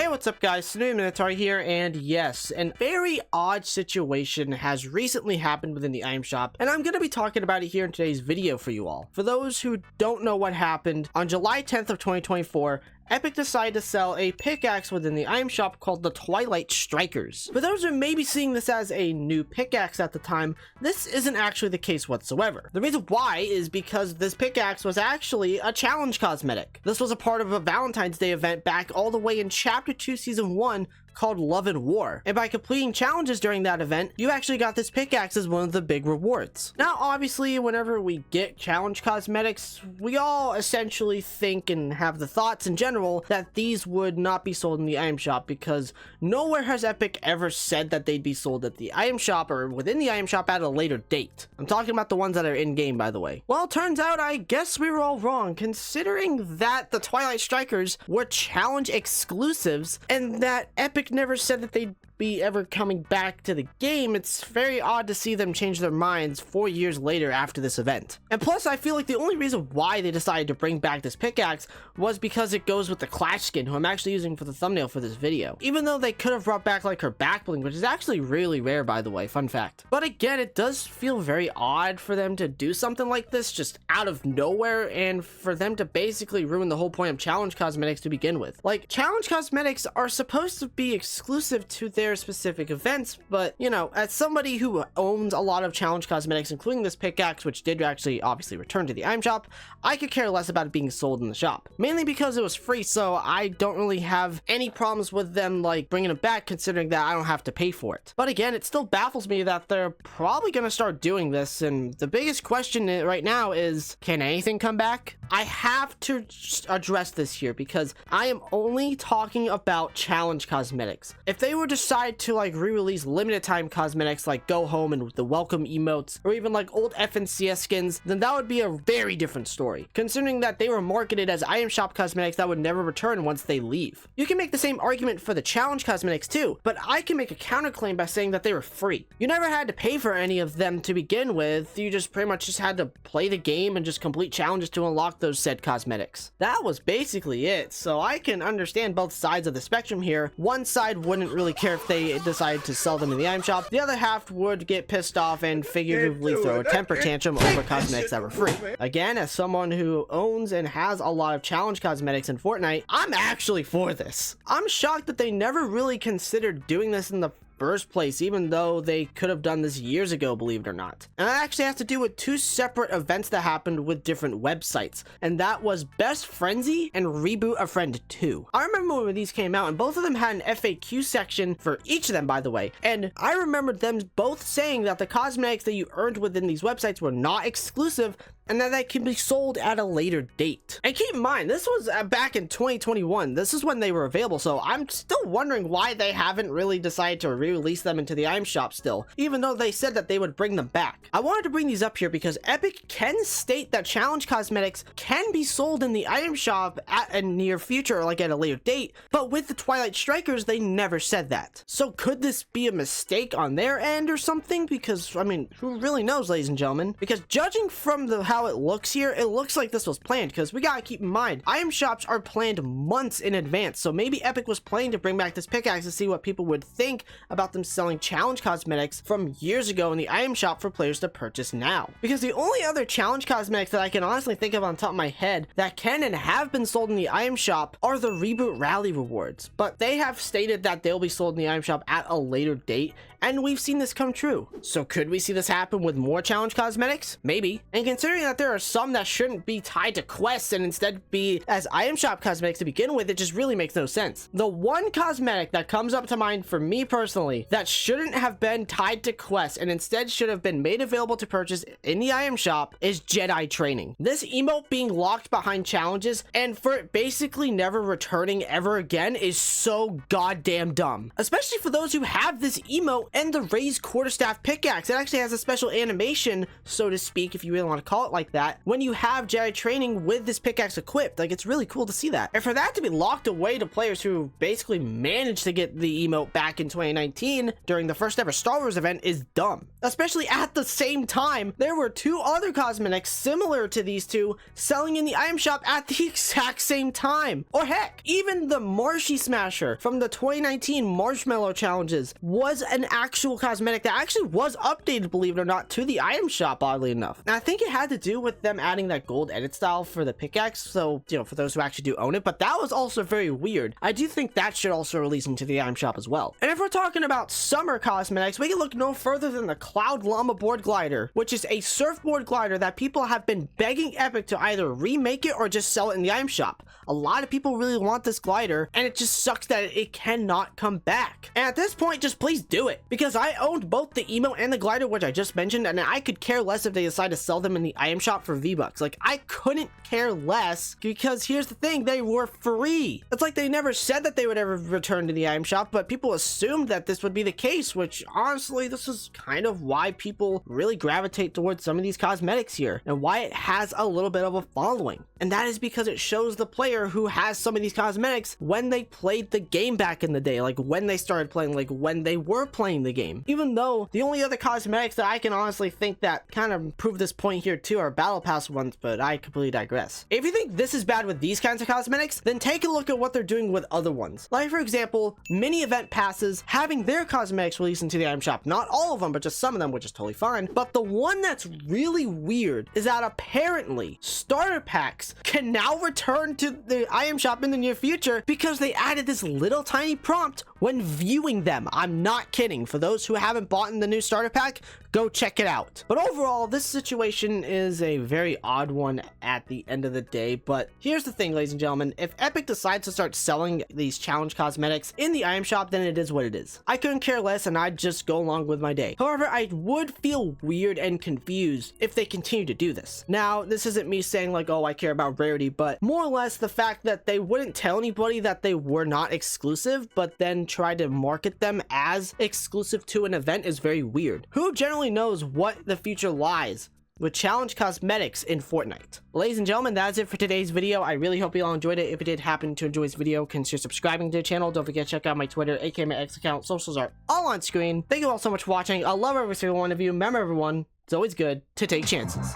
What's up guys, Snowy Minotaur here, and yes, a very odd situation has recently happened within the item shop, and I'm going to be talking about it here in today's video for you all. For those who don't know what happened, on July 10th of 2024, Epic decided to sell a pickaxe within the item shop called the Twilight Strikers. For those who may be seeing this as a new pickaxe at the time, this isn't actually the case whatsoever. The reason why is because this pickaxe was actually a challenge cosmetic. This was a part of a Valentine's Day event back all the way in Chapter 2 Season 1 called Love and War, and by completing challenges during that event, you actually got this pickaxe as one of the big rewards. Now obviously, whenever we get challenge cosmetics, we all essentially think and have the thoughts in general that these would not be sold in the item shop, because nowhere has Epic ever said that they'd be sold at the item shop or within the item shop at a later date. I'm talking about the ones that are in game, by the way. Well, it turns out I guess we were all wrong, considering that the Twilight Strikers were challenge exclusives and that Epic never said that they'd be ever coming back to the game. It's very odd to see them change their minds 4 years later after this event. And plus, I feel like the only reason why they decided to bring back this pickaxe was because it goes with the Clash skin, who I'm actually using for the thumbnail for this video. Even though they could have brought back like her back bling, which is actually really rare, by the way, fun fact. But again, it does feel very odd for them to do something like this just out of nowhere, and for them to basically ruin the whole point of challenge cosmetics to begin with. Like, challenge cosmetics are supposed to be exclusive to their specific events, but you know, as somebody who owns a lot of challenge cosmetics, including this pickaxe, which did actually obviously return to the item shop, I could care less about it being sold in the shop, mainly because it was free, so I don't really have any problems with them like bringing it back, considering that I don't have to pay for it. But again, it still baffles me that they're probably going to start doing this, and the biggest question right now is, can anything come back? I have to address this here because I am only talking about challenge cosmetics. If they were to decide to like re-release limited time cosmetics like Go Home and the welcome emotes, or even like old FNCS skins, then that would be a very different story, considering that they were marketed as item shop cosmetics that would never return once they leave. You can make the same argument for the challenge cosmetics too, but I can make a counterclaim by saying that they were free. You never had to pay for any of them to begin with, you just pretty much just had to play the game and just complete challenges to unlock those said cosmetics. That was basically it, so I can understand both sides of the spectrum here. One side wouldn't really care if they decided to sell them in the item shop, the other half would get pissed off and figuratively throw a temper tantrum over cosmetics that were free. Again, as someone who owns and has a lot of challenge cosmetics in Fortnite, I'm actually for this. I'm shocked that they never really considered doing this in the first place, even though they could have done this years ago, believe it or not. And that actually has to do with two separate events that happened with different websites, and that was Best Frenzy and Reboot a Friend 2. I remember when these came out, and both of them had an FAQ section for each of them, by the way, and I remember them both saying that the cosmetics that you earned within these websites were not exclusive and that they can be sold at a later date. And keep in mind, this was back in 2021. This is when they were available, so I'm still wondering why they haven't really decided to re-release them into the item shop still, even though they said that they would bring them back. I wanted to bring these up here because Epic can state that challenge cosmetics can be sold in the item shop at a near future, or like at a later date, but with the Twilight Strikers, they never said that. So could this be a mistake on their end or something? Because, I mean, who really knows, ladies and gentlemen? Because judging from how it looks here, it looks like this was planned, because we gotta keep in mind, item shops are planned months in advance, so maybe Epic was planning to bring back this pickaxe to see what people would think about them selling challenge cosmetics from years ago in the item shop for players to purchase now. Because the only other challenge cosmetics that I can honestly think of on top of my head that can and have been sold in the item shop are the Reboot Rally rewards, but they have stated that they'll be sold in the item shop at a later date, and we've seen this come true. So could we see this happen with more challenge cosmetics? Maybe. And considering that there are some that shouldn't be tied to quests and instead be as item shop cosmetics to begin with, it just really makes no sense. The one cosmetic that comes up to mind for me personally that shouldn't have been tied to quests and instead should have been made available to purchase in the item shop is Jedi Training. This emote being locked behind challenges and for it basically never returning ever again is so goddamn dumb. Especially for those who have this emote and the raised quarterstaff pickaxe. It actually has a special animation, so to speak, if you really want to call it like like that when you have Jedi training with this pickaxe equipped. Like, it's really cool to see that. And for that to be locked away to players who basically managed to get the emote back in 2019 during the first ever Star Wars event is dumb. Especially at the same time, there were 2 other cosmetics similar to these two selling in the item shop at the exact same time. Or heck, even the Marshy Smasher from the 2019 Marshmallow Challenges was an actual cosmetic that actually was updated, believe it or not, to the item shop, oddly enough. And I think it had to do with them adding that gold edit style for the pickaxe, so, you know, for those who actually do own it, but that was also very weird. I do think that should also release into the item shop as well. And if we're talking about summer cosmetics, we can look no further than the Cloud Llama Board Glider, which is a surfboard glider that people have been begging Epic to either remake it or just sell it in the item shop. A lot of people really want this glider, and it just sucks that it cannot come back. And at this point, just please do it, because I owned both the emote and the glider, which I just mentioned, and I could care less if they decide to sell them in the item shop for V-Bucks. Like, I couldn't care less, because here's the thing, they were free. It's like they never said that they would ever return to the item shop, but people assumed that this would be the case, which honestly, this is kind of why people really gravitate towards some of these cosmetics here, and why it has a little bit of a following. And that is because it shows the player who has some of these cosmetics when they played the game back in the day, like when they started playing, like when they were playing the game. Even though the only other cosmetics that I can honestly think that kind of prove this point here too are battle pass ones, but I completely digress. If you think this is bad with these kinds of cosmetics, then take a look at what they're doing with other ones. Like, for example, mini event passes having their cosmetics released into the item shop. Not all of them, but just some of them, which is totally fine. But the one that's really weird is that apparently starter packs can now return to the item shop in the near future because they added this little tiny prompt when viewing them. I'm not kidding. For those who haven't bought in the new starter pack, go check it out. But overall, this situation is a very odd one at the end of the day. But here's the thing, ladies and gentlemen, if Epic decides to start selling these challenge cosmetics in the item shop, then it is what it is. I couldn't care less, and I'd just go along with my day. However, I would feel weird and confused if they continue to do this. Now, this isn't me saying like, oh, I care about rarity, but more or less the fact that they wouldn't tell anybody that they were not exclusive, but then try to market them as exclusive to an event is very weird. Who generally knows what the future lies with challenge cosmetics in Fortnite? Ladies and gentlemen, that's it for today's video. I really hope you all enjoyed it. If you did happen to enjoy this video, consider subscribing to the channel. Don't forget to check out my Twitter, aka my X account. Socials are all on screen. Thank you all so much for watching. I love every single one of you. Remember, everyone, it's always good to take chances.